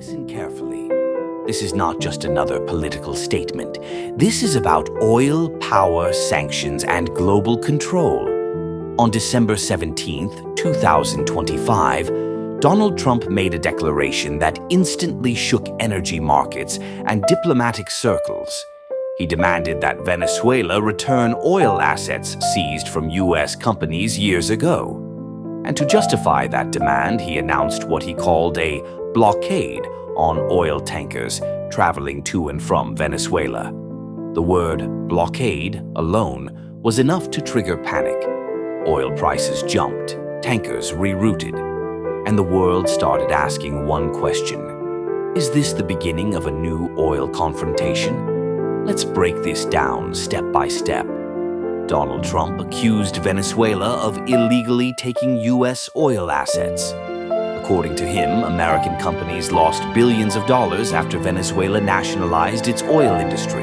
Listen carefully. This is not just another political statement. This is about oil, power, sanctions, and global control. On December 17th, 2025, Donald Trump made a declaration that instantly shook energy markets and diplomatic circles. He demanded that Venezuela return oil assets seized from U.S. companies years ago. And to justify that demand, he announced what he called a blockade on oil tankers traveling to and from Venezuela. The word blockade alone was enough to trigger panic. Oil prices jumped, tankers rerouted, and the world started asking one question. Is this the beginning of a new oil confrontation? Let's break this down step by step. Donald Trump accused Venezuela of illegally taking U.S. oil assets. According to him, American companies lost billions of dollars after Venezuela nationalized its oil industry.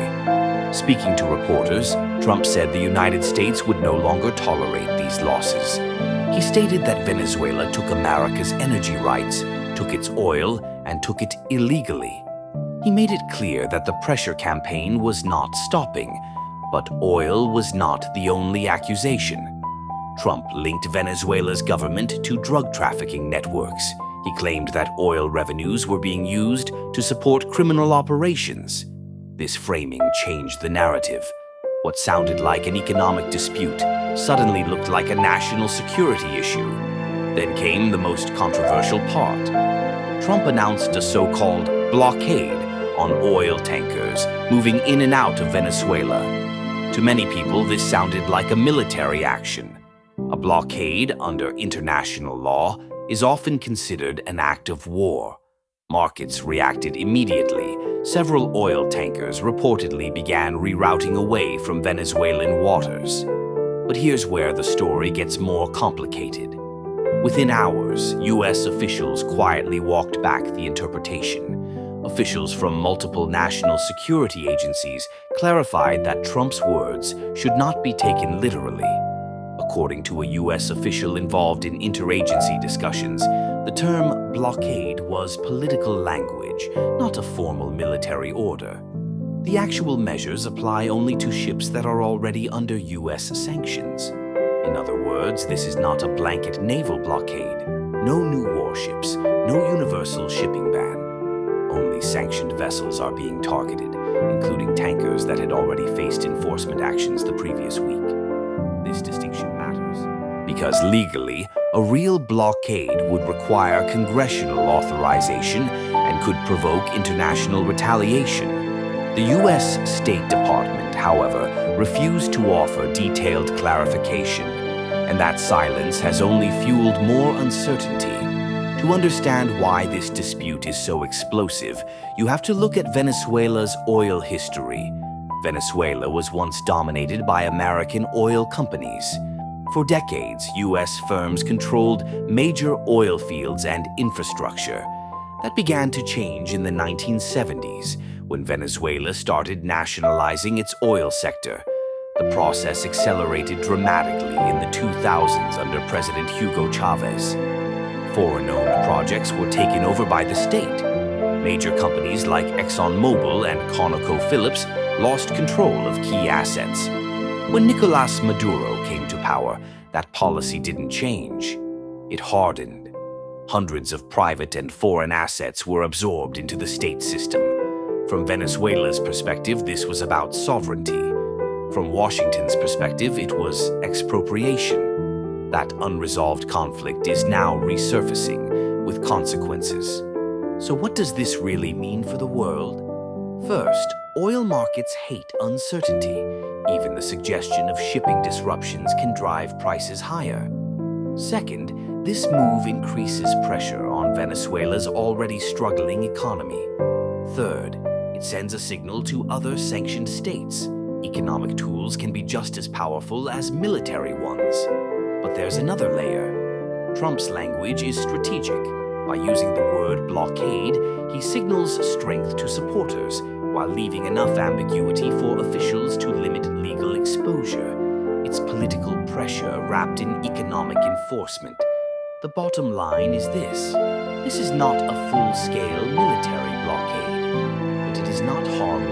Speaking to reporters, Trump said the United States would no longer tolerate these losses. He stated that Venezuela took America's energy rights, took its oil, and took it illegally. He made it clear that the pressure campaign was not stopping, but oil was not the only accusation. Trump linked Venezuela's government to drug trafficking networks. He claimed that oil revenues were being used to support criminal operations. This framing changed the narrative. What sounded like an economic dispute suddenly looked like a national security issue. Then came the most controversial part. Trump announced a so-called blockade on oil tankers moving in and out of Venezuela. To many people, this sounded like a military action. A blockade under international law is often considered an act of war. Markets reacted immediately. Several oil tankers reportedly began rerouting away from Venezuelan waters. But here's where the story gets more complicated. Within hours, U.S. officials quietly walked back the interpretation. Officials from multiple national security agencies clarified that Trump's words should not be taken literally. According to a U.S. official involved in interagency discussions, the term blockade was political language, not a formal military order. The actual measures apply only to ships that are already under U.S. sanctions. In other words, this is not a blanket naval blockade. No new warships, no universal shipping ban. Only sanctioned vessels are being targeted, including tankers that had already faced enforcement actions the previous week. This distinction matters because legally, a real blockade would require congressional authorization and could provoke international retaliation. The U.S. State Department, however, refused to offer detailed clarification, and that silence has only fueled more uncertainty. To understand why this dispute is so explosive, you have to look at Venezuela's oil history. Venezuela was once dominated by American oil companies. For decades, U.S. firms controlled major oil fields and infrastructure. That began to change in the 1970s, when Venezuela started nationalizing its oil sector. The process accelerated dramatically in the 2000s under President Hugo Chavez. Foreign-owned projects were taken over by the state. Major companies like ExxonMobil and ConocoPhillips lost control of key assets. When Nicolás Maduro came to power, that policy didn't change. It hardened. Hundreds of private and foreign assets were absorbed into the state system. From Venezuela's perspective, this was about sovereignty. From Washington's perspective, it was expropriation. That unresolved conflict is now resurfacing with consequences. So what does this really mean for the world? First, oil markets hate uncertainty. Even the suggestion of shipping disruptions can drive prices higher. Second, this move increases pressure on Venezuela's already struggling economy. Third, it sends a signal to other sanctioned states. Economic tools can be just as powerful as military ones. But there's another layer. Trump's language is strategic. By using the word blockade, he signals strength to supporters, while leaving enough ambiguity for officials to limit legal exposure. It's political pressure wrapped in economic enforcement. The bottom line is this. This is not a full-scale military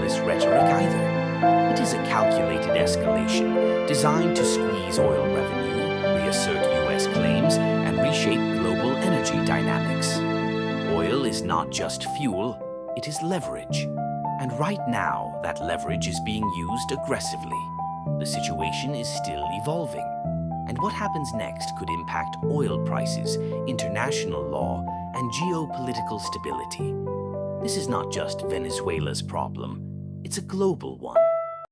populist rhetoric either. It is a calculated escalation designed to squeeze oil revenue, reassert U.S. claims, and reshape global energy dynamics. Oil is not just fuel, it is leverage. And right now, that leverage is being used aggressively. The situation is still evolving. And what happens next could impact oil prices, international law, and geopolitical stability. This is not just Venezuela's problem, it's a global one.